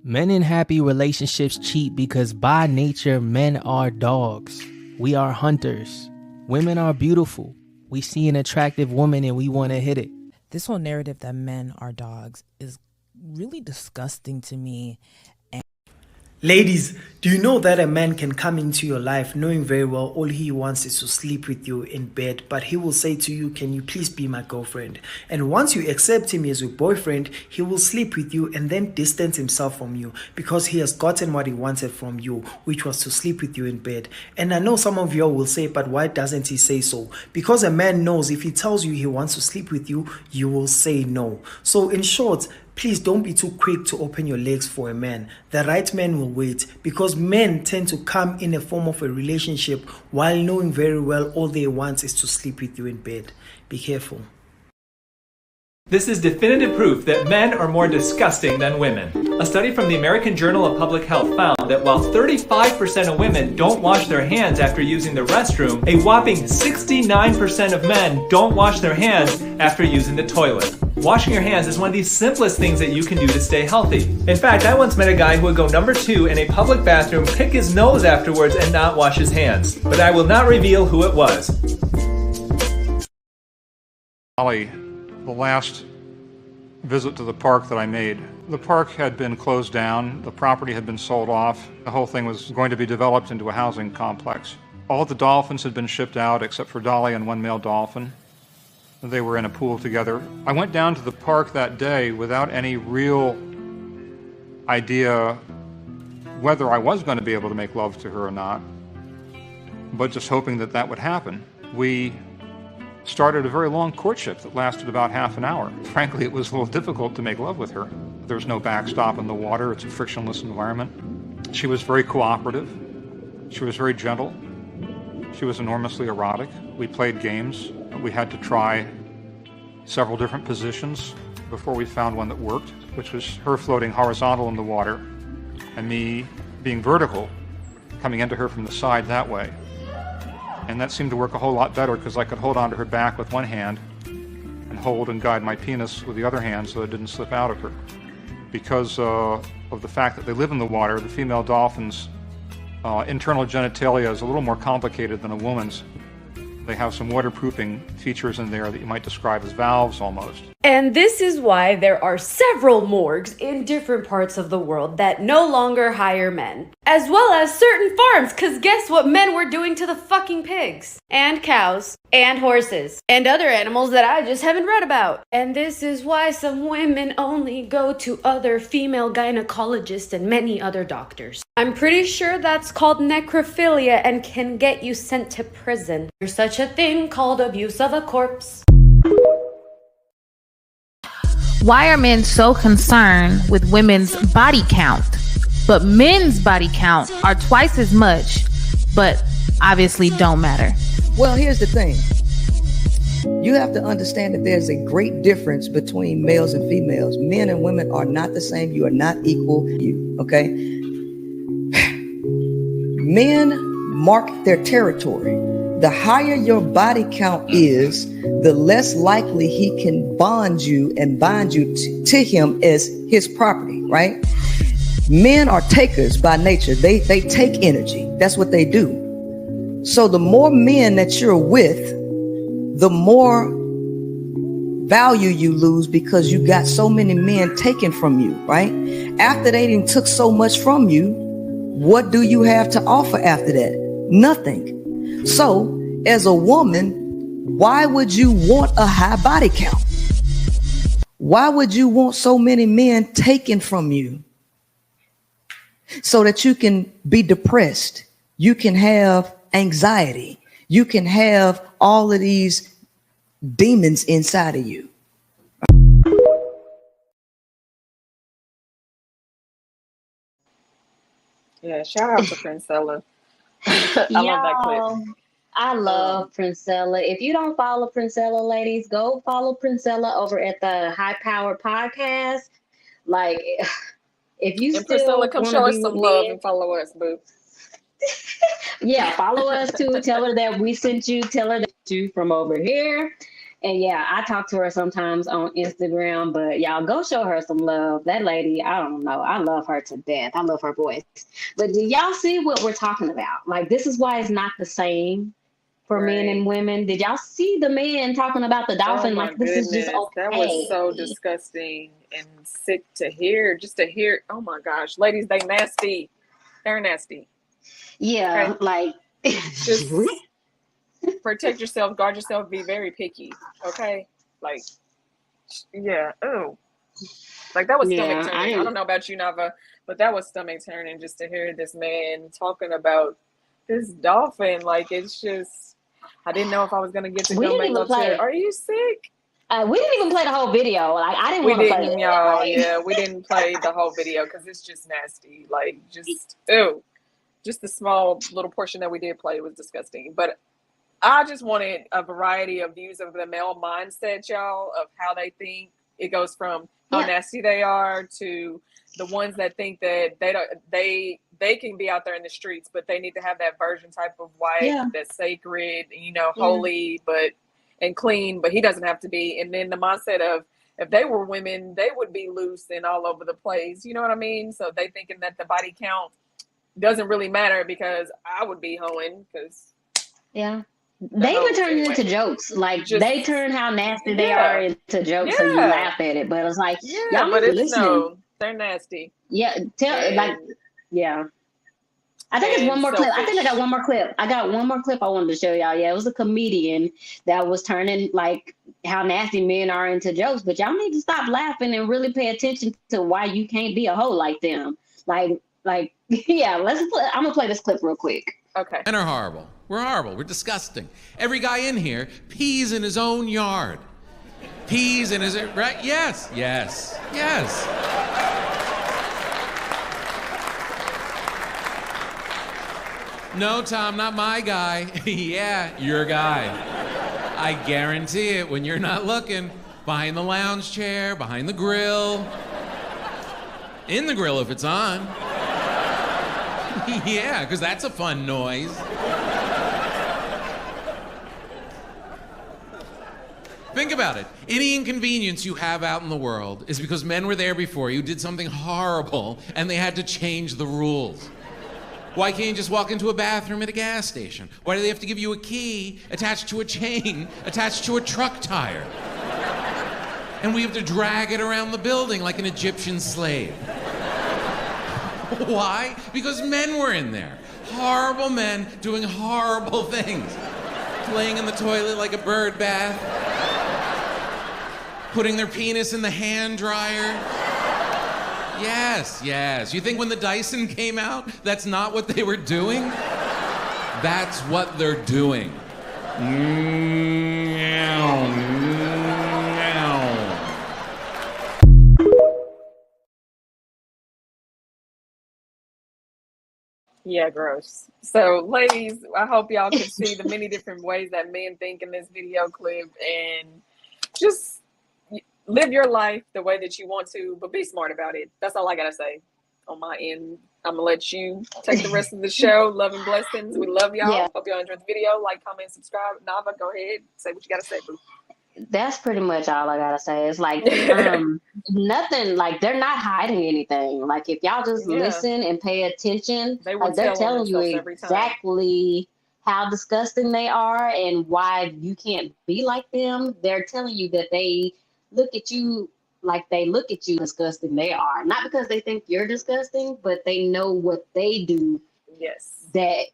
Men in happy relationships cheat because by nature, men are dogs. We are hunters. Women are beautiful. We see an attractive woman and we want to hit it. This whole narrative that men are dogs is really disgusting to me. Ladies, do you know that a man can come into your life knowing very well all he wants is to sleep with you in bed, but he will say to you, can you please be my girlfriend? And once you accept him as your boyfriend, he will sleep with you and then distance himself from you because he has gotten what he wanted from you, which was to sleep with you in bed. And I know some of y'all will say, but why doesn't he say so? Because a man knows if he tells you he wants to sleep with you, you will say no. So in short, please don't be too quick to open your legs for a man. The right man will wait because men tend to come in a form of a relationship while knowing very well all they want is to sleep with you in bed. Be careful. This is definitive proof that men are more disgusting than women. A study from the American Journal of Public Health found that while 35% of women don't wash their hands after using the restroom, a whopping 69% of men don't wash their hands after using the toilet. Washing your hands is one of the simplest things that you can do to stay healthy. In fact, I once met a guy who would go number 2 in a public bathroom, pick his nose afterwards, and not wash his hands. But I will not reveal who it was. Ollie, the last visit to the park that I made, the park had been closed down, the property had been sold off, the whole thing was going to be developed into a housing complex. All the dolphins had been shipped out except for Dolly and one male dolphin. They were in a pool together. I went down to the park that day without any real idea whether I was going to be able to make love to her or not, but just hoping that that would happen. We started a very long courtship that lasted about half an hour. Frankly, it was a little difficult to make love with her. There's no backstop in the water. It's a frictionless environment. She was very cooperative. She was very gentle. She was enormously erotic. We played games. We had to try several different positions before we found one that worked, which was her floating horizontal in the water and me being vertical, coming into her from the side that way. And that seemed to work a whole lot better because I could hold onto her back with one hand and hold and guide my penis with the other hand so it didn't slip out of her. Because of the fact that they live in the water, the female dolphin's internal genitalia is a little more complicated than a woman's. They have some waterproofing features in there that you might describe as valves almost. And this is why there are several morgues in different parts of the world that no longer hire men. As well as certain farms, cause guess what men were doing to the fucking pigs? And cows. And horses. And other animals that I just haven't read about. And this is why some women only go to other female gynecologists and many other doctors. I'm pretty sure that's called necrophilia and can get you sent to prison. There's such a thing called abuse of a corpse. Why are men so concerned with women's body count, but men's body count are twice as much, but obviously don't matter? Well, here's the thing. You have to understand that there's a great difference between males and females. Men and women are not the same. You are not equal. Okay? Men mark their territory. The higher your body count is, the less likely he can bond you and bind you to him as his property, right? Men are takers by nature. They take energy. That's what they do. So the more men that you're with, the more value you lose because you got so many men taken from you, right? After they done took so much from you, what do you have to offer after that? Nothing. So, as a woman, why would you want a high body count? Why would you want so many men taken from you? So that you can be depressed. You can have anxiety. You can have all of these demons inside of you. Yeah, shout out to Princella. I love that clip. I love Princella. If you don't follow Princella, ladies, go follow Princella over at the High Power Podcast. Like, if you and still Priscilla, come show us some love men, and follow us, boo. yeah, follow us too. Tell her that we sent you. Tell her that you from over here. And yeah, I talk to her sometimes on Instagram, but y'all go show her some love. That lady, I don't know. I love her to death. I love her voice. But do y'all see what we're talking about? Like, this is why it's not the same for men and women. Did y'all see the man talking about the dolphin? Oh my like, this goodness. is just okay. That was so disgusting and sick to hear. Just to hear, oh my gosh. Ladies, they nasty. They're nasty. Yeah, okay? like... just protect yourself, guard yourself, be very picky, okay? Like, yeah, oh. Like, that was stomach turning. I don't know about you, Nava, but that was stomach turning just to hear this man talking about this dolphin. Like, it's just, I didn't know if I was going to get to go back up there. Are you sick? We didn't even play the whole video. Like, I didn't want to play it. Y'all. Like... Yeah, we didn't play the whole video because it's just nasty. Like, just, ew. Just the small little portion that we did play was disgusting. But I just wanted a variety of views of the male mindset, y'all, of how they think. It goes from how nasty they are to the ones that think that they can be out there in the streets, but they need to have that virgin type of wife that's sacred, holy, and clean, but he doesn't have to be. And then the mindset of, if they were women, they would be loose and all over the place. You know what I mean? So they thinking that the body count doesn't really matter because I would be hoeing because they even turn it into jokes. Like, they turn how nasty they are into jokes, so you laugh at it. But it's like, y'all but it's listening. They're nasty. Yeah, I think it's one more clip. I think I got one more clip. I got one more clip I wanted to show y'all. Yeah, it was a comedian that was turning like how nasty men are into jokes. But y'all need to stop laughing and really pay attention to why you can't be a hoe like them. Like, yeah, I'm gonna play this clip real quick. Okay. Men are horrible. We're horrible. We're disgusting. Every guy in here pees in his own yard. Pees in his, right? Yes. No, Tom, not my guy. Yeah, your guy. I guarantee it when you're not looking. Behind the lounge chair, behind the grill. In the grill if it's on. Yeah, because that's a fun noise. Think about it. Any inconvenience you have out in the world is because men were there before you, did something horrible, and they had to change the rules. Why can't you just walk into a bathroom at a gas station? Why do they have to give you a key attached to a chain, attached to a truck tire? And we have to drag it around the building like an Egyptian slave. Why? Because men were in there. Horrible men doing horrible things. Playing in the toilet like a bird bath. Putting their penis in the hand dryer. Yes, yes. You think when the Dyson came out, that's not what they were doing? That's what they're doing. Yeah, gross. So, ladies, I hope y'all can see the many different ways that men think in this video clip, and just live your life the way that you want to, but be smart about it. That's all I gotta say on my end. I'm gonna let you take the rest of the show. Love and blessings. We love y'all. Yeah. Hope y'all enjoyed the video. Like, comment, subscribe. Nava, go ahead. Say what you gotta say, boo. That's pretty much all I gotta say. It's like nothing, like they're not hiding anything. Like if y'all just Yeah. listen and pay attention, They will like they're tell on telling you themselves every time. exactly how disgusting they are and why you can't be like them. They're telling you that they look at you like they look at you disgusting they are. Not because they think you're disgusting, but they know what they do Yes. that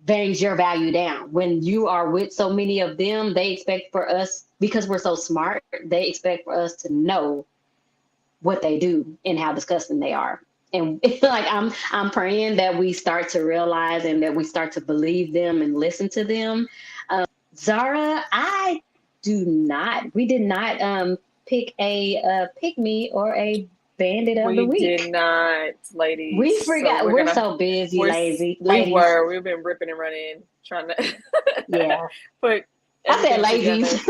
brings your value down. When you are with so many of them, they expect for us, because we're so smart, they expect for us to know what they do and how disgusting they are. And like I'm praying that we start to realize and that we start to believe them and listen to them. Zara, we did not pick a pick me or a bandit of the week. We did not, ladies. We forgot. So we're so busy, ladies. We've been ripping and running, trying to yeah. put. I said ladies.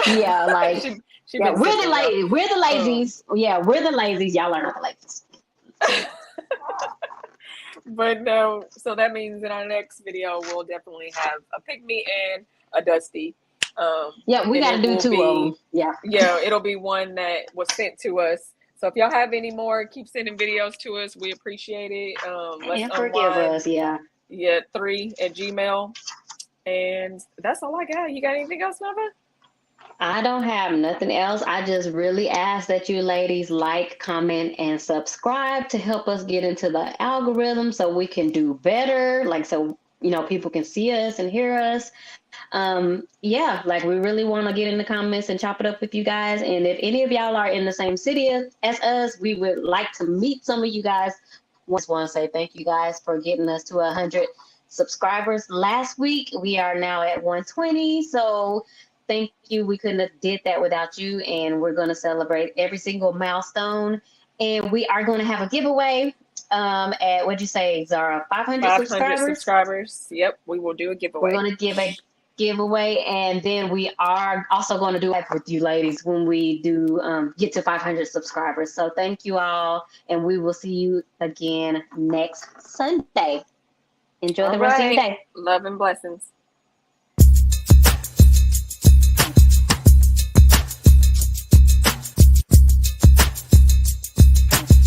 Yeah, like she yeah, been we're the sick, ladies. We're the lazies. Yeah, we're the lazies. Y'all are not the ladies. But no, so that means in our next video we'll definitely have a pick me and a dusty. Yeah, we got to do two of them. Yeah, it'll be one that was sent to us. So if y'all have any more, keep sending videos to us. We appreciate it. And forgive us. Yeah. Yeah, 3@gmail. And that's all I got. You got anything else, Nava? I don't have nothing else. I just really ask that you ladies like, comment, and subscribe to help us get into the algorithm so we can do better. Like, so, people can see us and hear us. Yeah, like we really want to get in the comments and chop it up with you guys. And if any of y'all are in the same city as us, we would like to meet some of you guys. Just want to say thank you guys for getting us to 100 subscribers last week. We are now at 120. So thank you. We couldn't have did that without you. And we're going to celebrate every single milestone. And we are going to have a giveaway at, what'd you say, Zara? 500 subscribers. Yep, we will do a giveaway. We're going to give a giveaway, and then we are also going to do it with you ladies when we do get to 500 subscribers. So thank you all, and we will see you again next Sunday. Enjoy the rest of your day. Love and blessings.